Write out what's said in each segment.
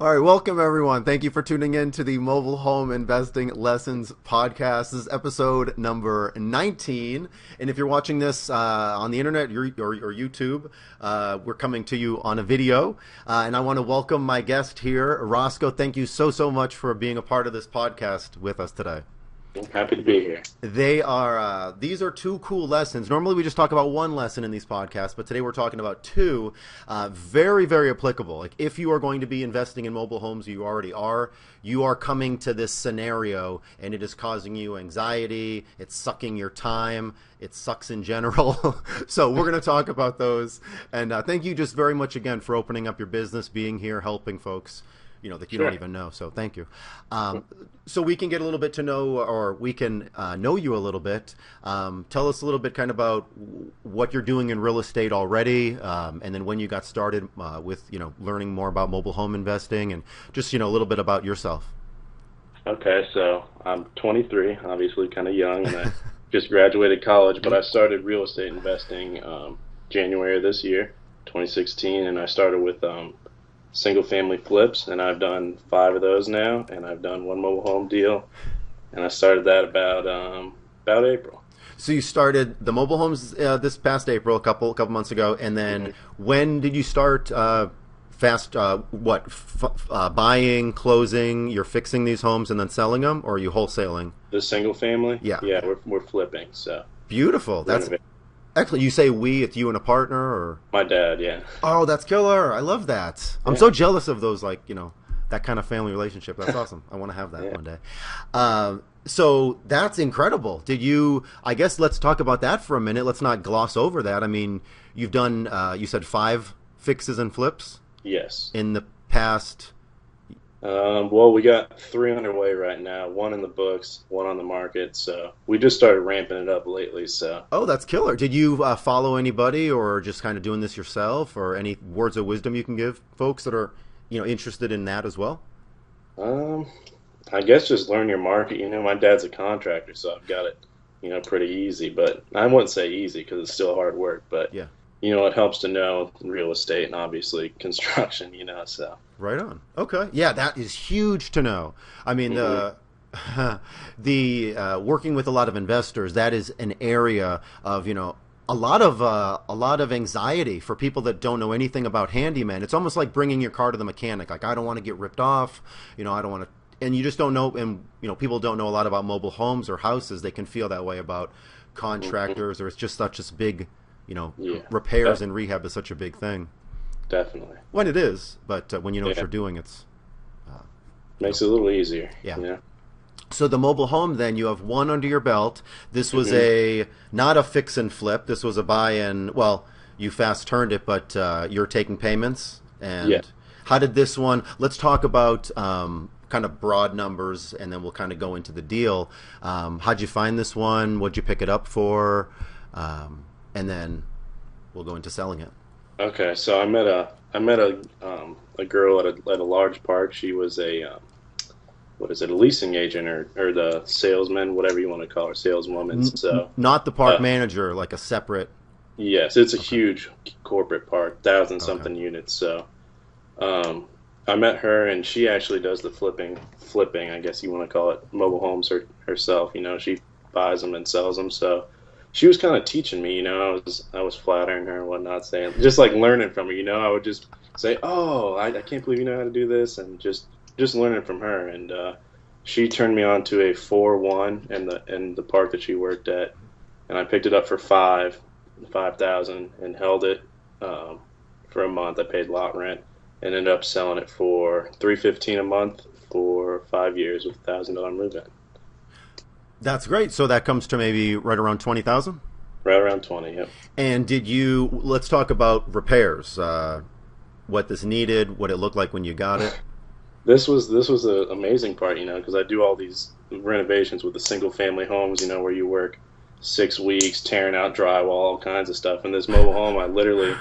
All right, welcome everyone. Thank you for tuning in to the Mobile Home Investing Lessons podcast. This is episode number 19. And if you're watching this on the internet or YouTube, we're coming to you on a video. And I want to welcome my guest here, Roscoe. Thank you so much for being a part of this podcast with us today. I'm happy to be here. These are two cool lessons. Normally we just talk about one lesson in these podcasts, but today we're talking about two, very applicable. Like if you are going to be investing in mobile homes, you already are. You are coming to this scenario and it is causing you anxiety. It's sucking your time. It sucks in general. So we're going to talk about those. And thank you just very much again for opening up your business, being here, helping folks that you don't even know. So thank you. So we can get a little bit to know, or we can know you a little bit. Tell us a little bit kind of about what you're doing in real estate already, and then when you got started with, learning more about mobile home investing, and just, a little bit about yourself. Okay, so I'm 23, obviously kind of young, and I just graduated college, but I started real estate investing January of this year, 2016, and I started with single family flips, and I've done 5 of those now, and I've done one mobile home deal, and I started that about April. So you started the mobile homes this past April, a couple months ago, and then when did you start buying, closing? You're fixing these homes and then selling them, or are you wholesaling? The single family? Yeah, we're flipping. So beautiful. That's excellent. You say we, it's you and a partner, or? My dad, yeah. Oh, that's killer. I love that. I'm so jealous of those, that kind of family relationship. That's awesome. I want to have that one day. So that's incredible. I guess let's talk about that for a minute. Let's not gloss over that. I mean, you've done, you said 5 fixes and flips? Yes. In the past? Well, we got 3 underway right now, 1 in the books, 1 on the market. So we just started ramping it up lately. So. Oh, that's killer. Did you follow anybody, or just kind of doing this yourself, or any words of wisdom you can give folks that are, interested in that as well? I guess just learn your market. My dad's a contractor, so I've got it, pretty easy. But I wouldn't say easy because it's still hard work. But yeah. It helps to know real estate and obviously construction, so. Right on. Okay. Yeah, that is huge to know. I mean, the working with a lot of investors, that is an area of, a lot of anxiety for people that don't know anything about handyman. It's almost like bringing your car to the mechanic. Like, I don't want to get ripped off. I don't want to. And you just don't know, and people don't know a lot about mobile homes or houses. They can feel that way about contractors, or it's just such a big, repairs and rehab is such a big thing. Definitely. When it is, but when you know what you're doing, it's makes it a little easier. Yeah. So the mobile home, then you have 1 under your belt. This was not a fix and flip. This was a buy and, well, you fast turned it, but you're taking payments. And how did this one? Let's talk about kind of broad numbers, and then we'll kind of go into the deal. How'd you find this one? What'd you pick it up for? And then we'll go into selling it. Okay, so I met a girl at a large park. She was a leasing agent or the salesman, whatever you want to call her, saleswoman. So not the park manager, like a separate. Yes, it's a huge corporate park, 1,000-something units. So I met her, and she actually does the flipping, I guess you want to call it, mobile homes herself. She buys them and sells them. So she was kind of teaching me, I was flattering her and whatnot, saying, just like learning from her, I would just say, oh, I can't believe you know how to do this, and just learning from her. And she turned me on to a 4-1 in the park that she worked at, and I picked it up for $5,000 and held it for a month. I paid lot rent and ended up selling it for $315 a month for 5 years with $1,000 move-in. That's great. So that comes to maybe right around 20,000? Right around 20, yep. And let's talk about repairs. What this needed, what it looked like when you got it. This was the amazing part, because I do all these renovations with the single family homes, where you work 6 weeks tearing out drywall, all kinds of stuff. In this mobile home, I literally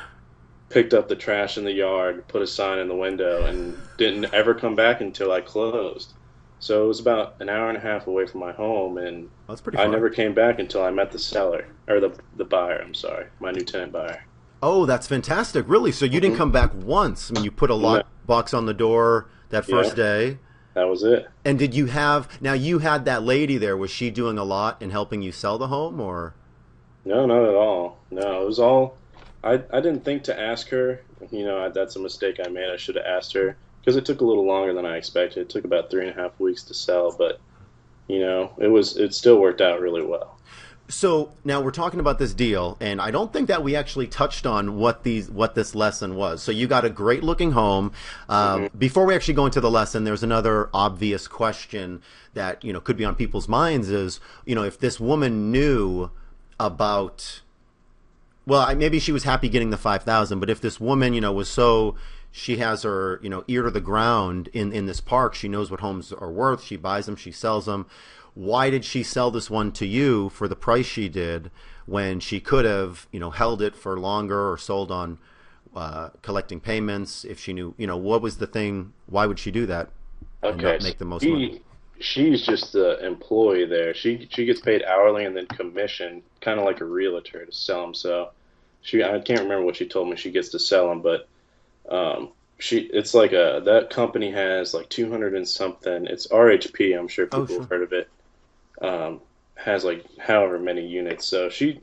picked up the trash in the yard, put a sign in the window, and didn't ever come back until I closed. So it was about an hour and a half away from my home, and that's pretty far. I never came back until I met the seller, or the buyer, I'm sorry, my new tenant buyer. Oh, that's fantastic. Really? So you didn't Hmm. come back once. I mean, you put a No, lock box on the door that yeah, first day. that was it. And did you have, now you had that lady there, was she doing a lot in helping you sell the home or? No, not at all. No, it was all. I didn't think to ask her. That's a mistake I made. I should have asked her because it took a little longer than I expected. It took about 3.5 weeks to sell, but it still worked out really well. So now we're talking about this deal, and I don't think that we actually touched on what this lesson was. So you got a great looking home. Hmm. Before we actually go into the lesson, there's another obvious question that could be on people's minds is if this woman knew about, well, maybe she was happy getting the 5,000, but if this woman was so, she has her ear to the ground in this park, she knows what homes are worth, she buys them, she sells them. Why did she sell this one to you for the price she did when she could have, held it for longer or sold on collecting payments if she knew, what was the thing? Why would she do that and Okay, not so make the most money? she's just the employee there. She gets paid hourly and then commission, kind of like a realtor to sell them. So I can't remember what she told me she gets to sell them, but it's like that company has like 200 and something. It's RHP. I'm sure Oh, people have sure. heard of it. um, has like however many units. So she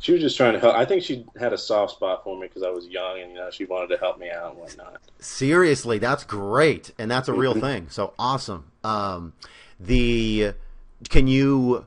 was just trying to help. I think she had a soft spot for me because I was young and she wanted to help me out and whatnot. Seriously, that's great, and that's a real Hmm. thing. So awesome. The can you?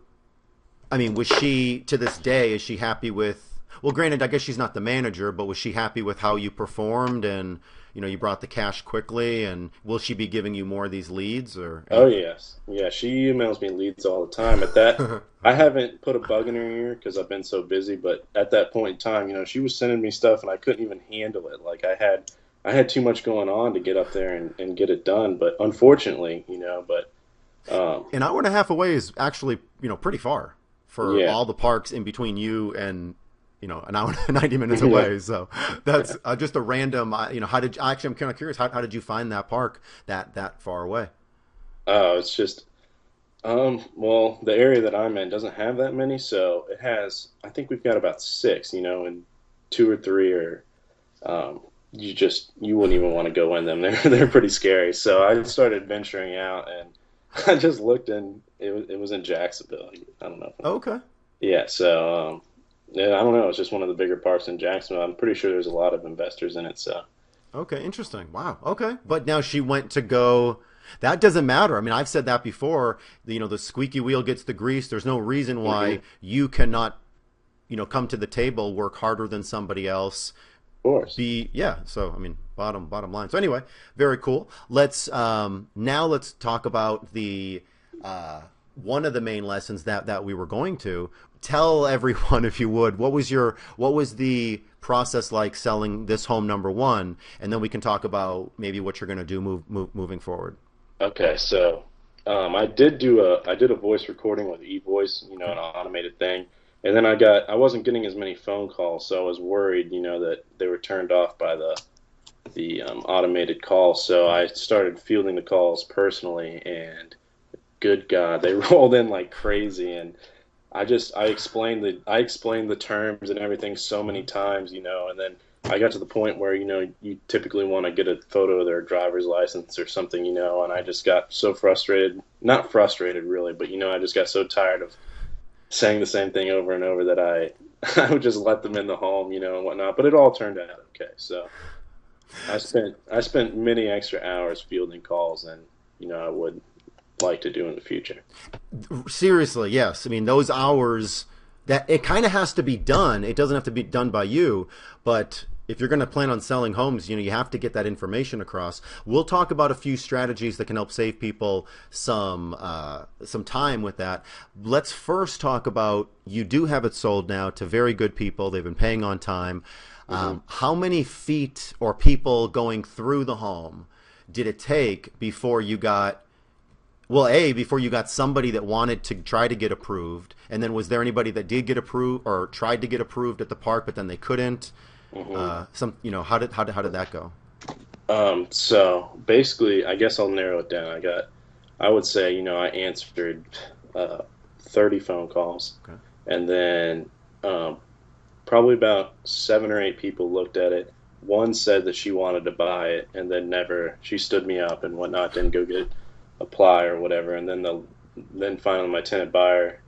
I mean, was she to this day? Is she happy with? Well, granted, I guess she's not the manager, but was she happy with how you performed and you brought the cash quickly? And will she be giving you more of these leads or Oh anything? yes, yeah. She emails me leads all the time. At that, I haven't put a bug in her ear because I've been so busy. But at that point in time, she was sending me stuff and I couldn't even handle it. Like I had too much going on to get up there and get it done. But unfortunately, but um, An hour and a half away is actually pretty far for yeah, all the parks in between you and an hour and 90 minutes yeah. away. So that's just a random. How did actually? I'm kind of curious. How did you find that park that far away? It's just well, the area that I'm in doesn't have that many, so it has. I think we've got about six, and two or three are. Um, you wouldn't even want to go in them. They're pretty scary. So I started venturing out, and I just looked, and it was in Jacksonville. I don't know. Okay. Yeah. So yeah, I don't know. It's just one of the bigger parks in Jacksonville. I'm pretty sure there's a lot of investors in it. So Okay. Interesting. Wow. Okay. But now she went to go. That doesn't matter. I mean, I've said that before. The squeaky wheel gets the grease. There's no reason mhm, why of you cannot, come to the table, work harder than somebody else, course. be yeah. So I mean, bottom line. So anyway, very cool. Let's talk about the one of the main lessons that we were going to tell everyone, if you would, what was the process like selling this home number one, and then we can talk about maybe what you're going to do moving forward. Okay, so I did a voice recording with eVoice, Okay. an automated thing, and then I wasn't getting as many phone calls, so I was worried, that they were turned off by the automated calls. So Okay. I started fielding the calls personally, and good God, they rolled in like crazy, and I explained the terms and everything so many Hmm. times, and then I got to the point where you typically want to get a photo of their driver's license or something, and I just got so frustrated, not frustrated really, but I just got so tired of saying the same thing over and over that I I would just let them in the home, and whatnot. But it all turned out okay. So I spent many extra hours fielding calls than I would like to do in the future. Seriously, yes. I mean, those hours that it kind of has to be done. It doesn't have to be done by you, but if you're going to plan on selling homes, you have to get that information across. We'll talk about a few strategies that can help save people some time with that. Let's first talk about you do have it sold now to very good people. They've been paying on time. Hmm. How many feet or people going through the home did it take before you got well, before you got somebody that wanted to try to get approved, and then was there anybody that did get approved or tried to get approved at the park, but then they couldn't? Hmm. How did that go? So basically, I guess I'll narrow it down. I would say, I answered uh, 30 phone calls, Okay. and then um, probably about 7 or 8 people looked at it. One said that she wanted to buy it, and then never. She stood me up and whatnot, didn't go get apply or whatever. And then finally my tenant buyer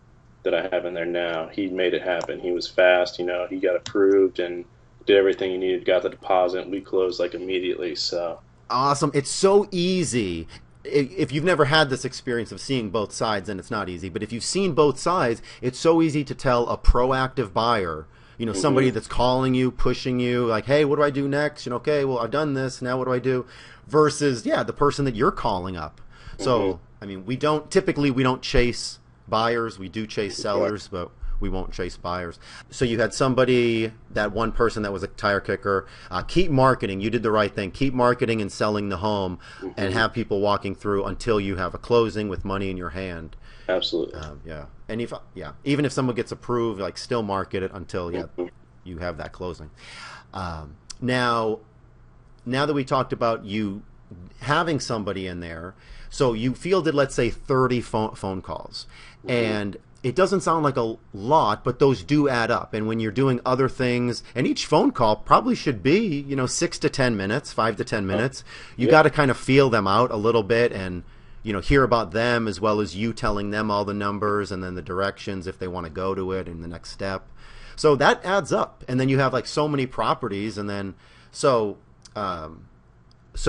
that I have in there now, he made it happen. He was fast, he got approved and did everything he needed, got the deposit, and we closed like immediately. So Awesome. It's so easy. If you've never had this experience of seeing both sides, then it's not easy. But if you've seen both sides, it's so easy to tell a proactive buyer, somebody that's calling you, pushing you, like, hey, what do I do next? Okay, well, I've done this. Now what do I do? Versus, the person that you're calling up. So, I mean, we don't chase buyers. We do chase sellers, but we won't chase buyers. So you had somebody, that one person that was a tire kicker. Keep marketing. You did the right thing. Keep marketing and selling the home, and have people walking through until you have a closing with money in your hand. Absolutely. And even if someone gets approved, like, still market it until you have that closing. Now that we talked about you having somebody in there, so you fielded, let's say, 30 phone calls, and it doesn't sound like a lot, but those do add up. And when you're doing other things, and each phone call probably should be, 6 to 10 minutes, 5 to 10 minutes, you got to kind of feel them out a little bit and, hear about them, as well as you telling them all the numbers and then the directions if they want to go to it and the next step. So that adds up. And then you have, like, so many properties. And then, so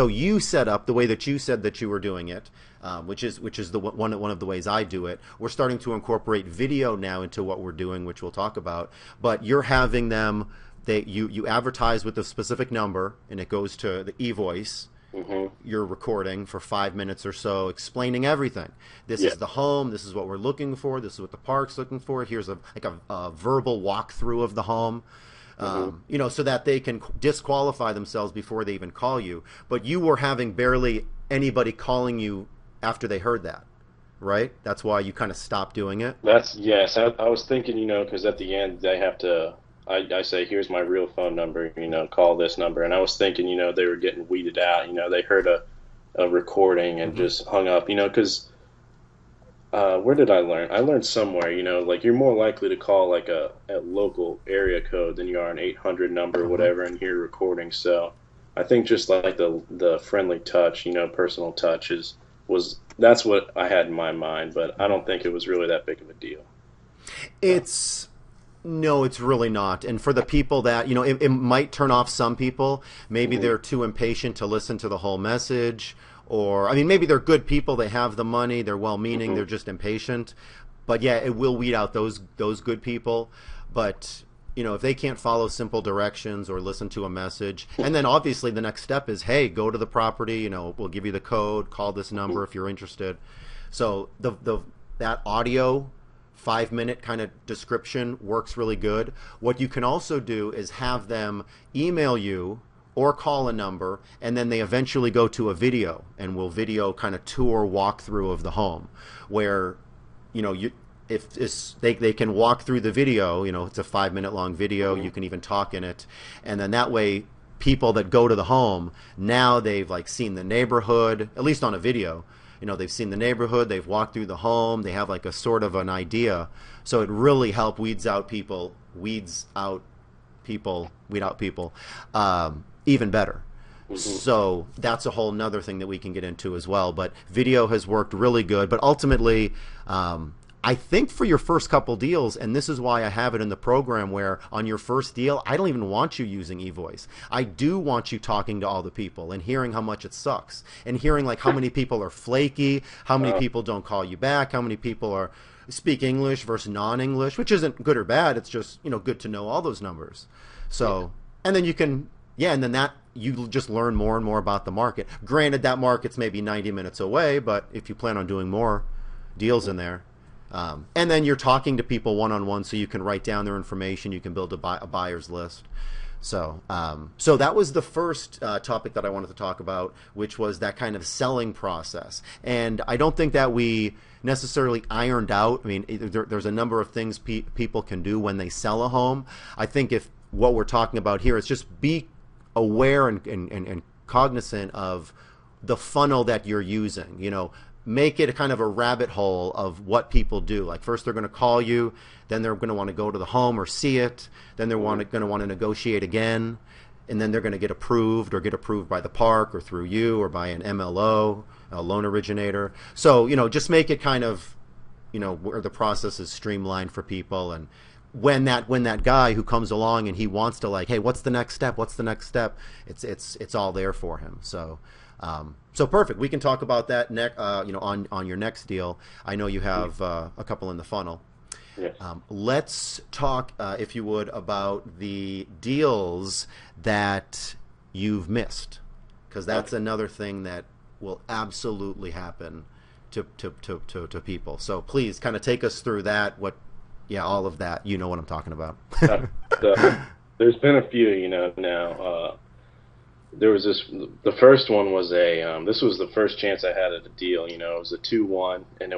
you set up the way that you said that you were doing it, which is one of the ways I do it. We're starting to incorporate video now into what we're doing, which we'll talk about. But you're having them, you advertise with a specific number, and it goes to the e-voice. You're recording for 5 minutes or so, explaining everything. This is the home. This is what we're looking for. This is what the park's looking for. Here's a verbal walkthrough of the home. So that they can disqualify themselves before they even call you. But you were having barely anybody calling you after they heard that, right? That's why you kind of stopped doing it? Yes. I was thinking, because at the end they have to, I say, here's my real phone number, call this number. And I was thinking, they were getting weeded out. They heard a recording and just hung up, because where did I learn? I learned somewhere, like, you're more likely to call like a local area code than you are an 800 number or whatever and hear recording. So I think just like the friendly touch, personal touch that's what I had in my mind, but I don't think it was really that big of a deal. No, it's really not. And for the people that, it might turn off some people. Maybe they're too impatient to listen to the whole message. Or, maybe they're good people. They have the money. They're well-meaning. They're just impatient. But, it will weed out those good people. But, if they can't follow simple directions or listen to a message. And then, obviously, the next step is, hey, go to the property. We'll give you the code. Call this number if you're interested. So, that audio 5-minute kind of description works really good. What you can also do is have them email you or call a number, and then they eventually go to a video, and we'll video kind of tour walkthrough of the home, where they can walk through the video. It's a 5-minute long video. You can even talk in it, and then that way people that go to the home, now they've like seen the neighborhood, at least on a video. They've seen the neighborhood, they've walked through the home, they have like a sort of an idea. So it really helps weed out people even better. So that's a whole nother thing that we can get into as well. But video has worked really good. But ultimately, I think for your first couple deals, and this is why I have it in the program, where on your first deal, I don't even want you using eVoice. I do want you talking to all the people and hearing how much it sucks, and hearing like how many people are flaky, how many people don't call you back, how many people speak English versus non-English, which isn't good or bad. It's just, good to know all those numbers. So, and then you can, and then that you just learn more and more about the market. Granted, that market's maybe 90 minutes away, but if you plan on doing more deals in there, and then you're talking to people one-on-one, so you can write down their information. You can build a buyer's list. So that was the first topic that I wanted to talk about, which was that kind of selling process. And I don't think that we necessarily ironed out. There's a number of things people can do when they sell a home. I think if what we're talking about here is just be aware and cognizant of the funnel that you're using. make it a kind of a rabbit hole of what people do. Like first they're going to call you, then they're going to want to go to the home or see it, then they're going to want to negotiate again, and then they're going to get approved by the park or through you or by an MLO, a loan originator. So, just make it kind of, where the process is streamlined for people. And when that guy who comes along and he wants to hey, what's the next step? It's all there for him. So, so perfect. We can talk about that on your next deal. I know you have a couple in the funnel. Yes. Let's talk, if you would, about the deals that you've missed, because that's another thing that will absolutely happen to people. So please kind of take us through that. All of that. You know what I'm talking about. There's been a few, now. There was the first one was this was the first chance I had at a deal, it was a 2-1, and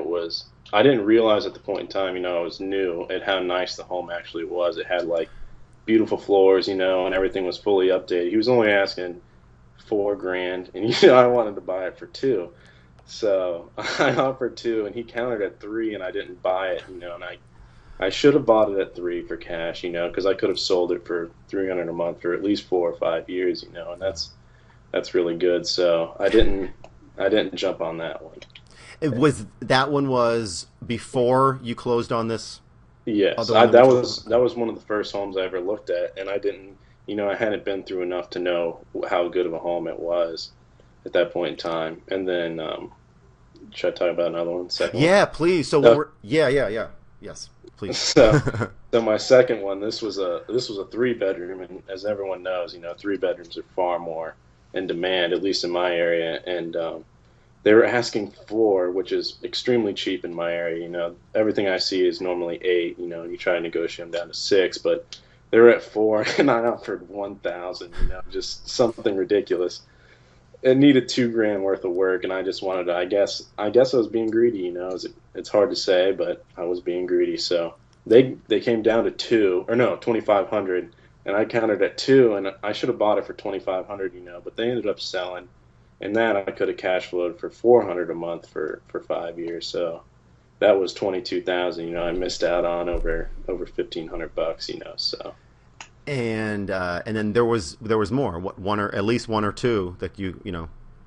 I didn't realize at the point in time, it was new, and how nice the home actually was. It had beautiful floors, and everything was fully updated. He was only asking $4,000, and I wanted to buy it for $2 million. So I offered $2 million, and he countered at $3 million, and I didn't buy it, and I should have bought it at $3 million for cash, because I could have sold it for $300 a month for at least 4 or 5 years, and that's really good. So I didn't jump on that one. That one was before you closed on this? Yes, that was one of the first homes I ever looked at, and I didn't, I hadn't been through enough to know how good of a home it was at that point in time. And then, should I talk about another one? Yeah, please. So yes, please. So my second one, this was a 3-bedroom, and as everyone knows, 3 bedrooms are far more in demand, at least in my area, and they were asking 4, which is extremely cheap in my area. Everything I see is normally 8, and you try to negotiate them down to 6, but they were at 4, and I offered 1,000, just something ridiculous. It needed $2,000 worth of work, and I just wanted to, I guess I was being greedy, it's hard to say, but I was being greedy. So they came down to 2,500, and I countered at 2, and I should have bought it for 2,500, but they ended up selling. And that I could have cash flowed for $400 a month for 5 years. So that was $22,000. I missed out on over $1,500. So. And then there was more. At least one or two that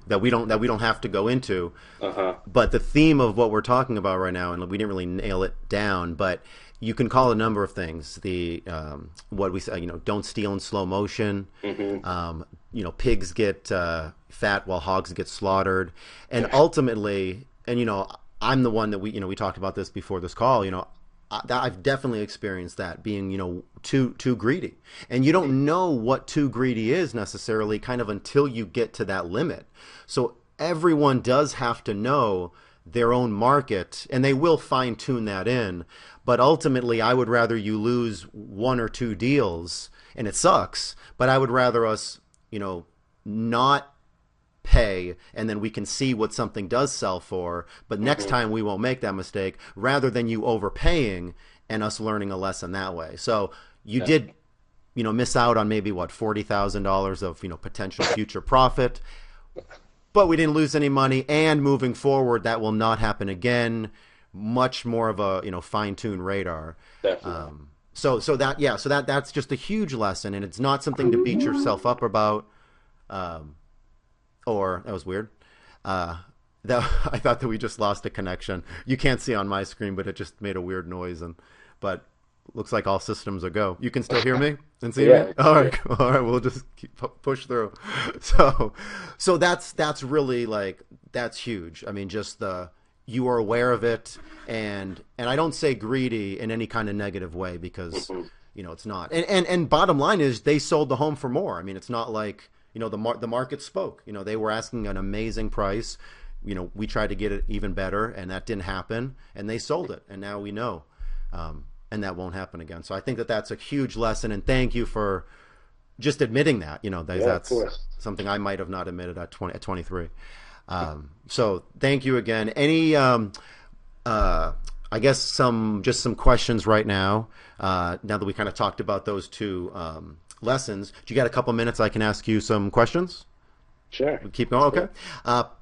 that we don't have to go into. Uh-huh. But the theme of what we're talking about right now, and we didn't really nail it down, but you can call a number of things. The what we say, don't steal in slow motion. Mm-hmm. Pigs get fat while hogs get slaughtered, and ultimately, and I'm the one that we talked about this before this call. I've definitely experienced that, being too greedy, and you don't know what too greedy is necessarily, kind of until you get to that limit. So everyone does have to know their own market, and they will fine tune that in. But ultimately, I would rather you lose 1 or 2 deals, and it sucks, but I would rather us, not pay, and then we can see what something does sell for, but next time we won't make that mistake, rather than you overpaying and us learning a lesson that way. So you did, miss out on maybe $40,000 of, potential future profit, but we didn't lose any money, and moving forward, that will not happen again. Much more of a, fine-tuned radar. Definitely. So that's just a huge lesson, and it's not something to beat yourself up about. Or that was weird. I thought that we just lost a connection. You can't see on my screen, but it just made a weird noise. But looks like all systems are go. You can still hear me and see me. All right, all right. We'll just push through. So that's really that's huge. I mean, just you are aware of it, and I don't say greedy in any kind of negative way, because it's not. And bottom line is, they sold the home for more. I mean, it's not like. The market spoke. They were asking an amazing price. We tried to get it even better, and that didn't happen, and they sold it, and now we know, and that won't happen again. So I think that that's a huge lesson, and thank you for just admitting that. That's something I might have not admitted at 23. So thank you again. Any, I guess some questions right now. Now that we kind of talked about those two lessons, do you got a couple minutes I can ask you some questions? Sure. We keep going. Okay.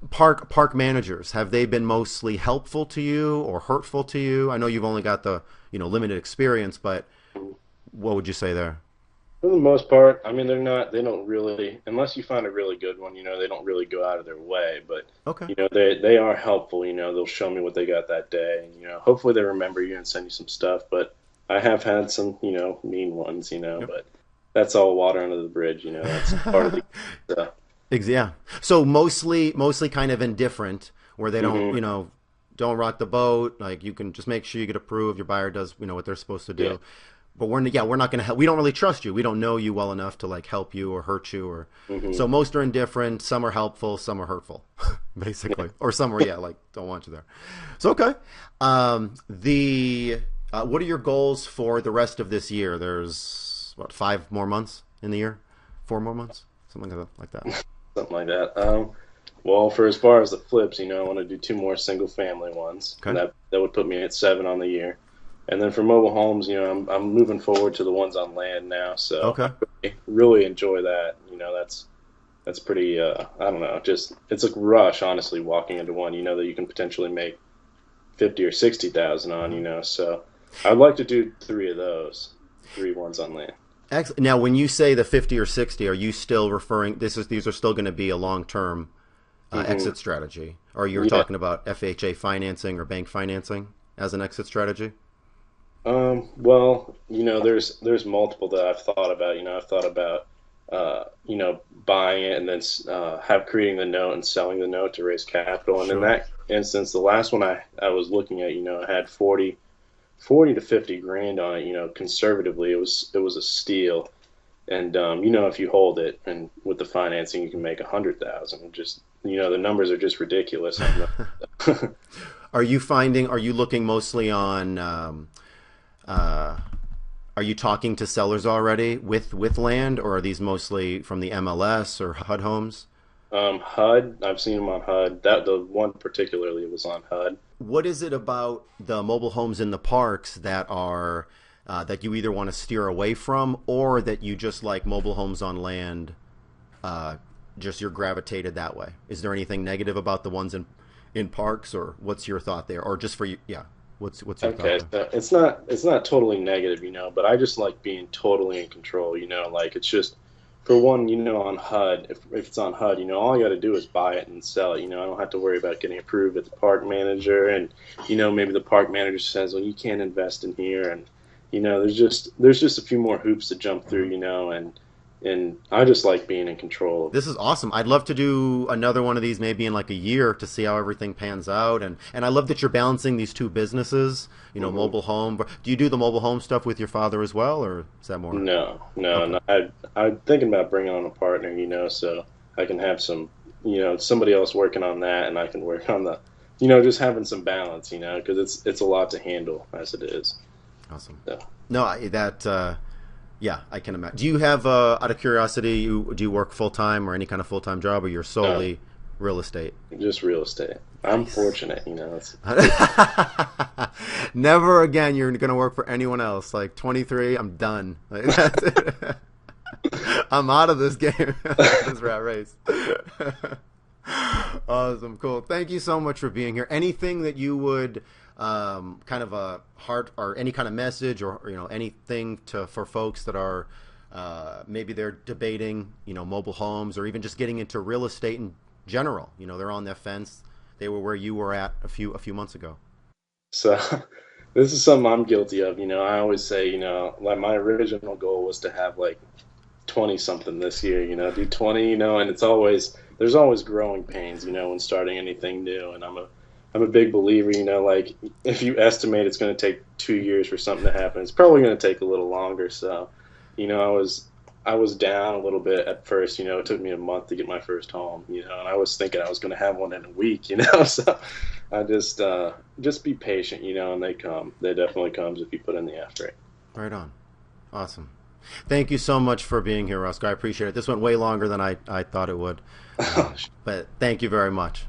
Park managers, have they been mostly helpful to you or hurtful to you? I know you've only got the limited experience, but what would you say there? For the most part, I mean, they don't really, unless you find a really good one, they don't really go out of their way. But, Okay. they are helpful. They'll show me what they got that day. And, hopefully they remember you and send you some stuff. But I have had some, mean ones, Yep. but that's all water under the bridge. That's part of the. Yeah. So mostly kind of indifferent, where they don't, Mm-hmm. Don't rock the boat. Like, you can just make sure you get approved. Your buyer does, what they're supposed to do. Yeah. But we're not going to help. We don't really trust you. We don't know you well enough to like help you or hurt you or. Mm-hmm. So most are indifferent. Some are helpful. Some are hurtful, basically, or some are like don't want you there. So okay. What are your goals for the rest of this year? There's 5 more months in the year, 4 more months, something like that. Something like that. Well, for as far as the flips, I want to do 2 more single family ones. Okay. And that would put me at 7 on the year. And then for mobile homes, I'm moving forward to the ones on land now. So Okay. I really enjoy that. That's pretty. I don't know. Just it's a rush, honestly, walking into one. That you can potentially make 50 or 60,000 on. So I'd like to do 3 of those, 3 ones on land. Excellent. Now, when you say the 50 or 60, are you still referring? These are still going to be a long-term exit strategy, or you're talking about FHA financing or bank financing as an exit strategy? Well, there's multiple that I've thought about. I've thought about, buying it and then creating the note and selling the note to raise capital. And Sure. in that instance, the last one I was looking at, had 40 to 50 grand on it. Conservatively, it was a steal. And if you hold it and with the financing, you can make 100,000. Just the numbers are just ridiculous. Are you looking mostly on? Are you talking to sellers already with land, or are these mostly from the MLS or HUD homes? HUD, I've seen them on HUD. The one particularly was on HUD. What is it about the mobile homes in the parks that are that you either want to steer away from, or that you just like mobile homes on land? Just you're gravitated that way. Is there anything negative about the ones in parks, or what's your thought there, or just for you? Yeah. What's your Okay, thought there? so it's not totally negative, but I just like being totally in control, like it's just for one, on HUD, if it's on HUD, all I got to do is buy it and sell it, I don't have to worry about getting approved at the park manager, and maybe the park manager says, well, you can't invest in here, and there's just a few more hoops to jump through, and I just like being in control of it. This is awesome. I'd love to do another one of these maybe in like a year to see how everything pans out. And I love that you're balancing these 2 businesses, mobile home. Do you do the mobile home stuff with your father as well, or is that more? No, Okay. no. I'm thinking about bringing on a partner, so I can have some, somebody else working on that, and I can work on the, just having some balance, because it's a lot to handle as it is. Awesome. So. No, yeah, I can imagine. Do you have, out of curiosity, do you work full-time or any kind of full-time job, or you're solely real estate? Just real estate. I'm fortunate, It's, Never again you're going to work for anyone else. Like 23, I'm done. Like, that's it. I'm out of this game, this rat race. Awesome, cool. Thank you so much for being here. Anything that you would kind of a heart or any kind of message or anything for folks that are maybe they're debating mobile homes or even just getting into real estate in general, they're on the fence, they were where you were at a few months ago. so this is something I'm guilty of. I always say, like my original goal was to have like 20 something this year, do 20, and there's always growing pains, when starting anything new. And I'm a big believer, like if you estimate it's going to take 2 years for something to happen, it's probably going to take a little longer. So, I was down a little bit at first, it took me a month to get my first home, and I was thinking I was going to have one in a week, so I just be patient, and they definitely comes if you put in the effort. Right on. Awesome. Thank you so much for being here, Roscoe. I appreciate it. This went way longer than I thought it would. But thank you very much.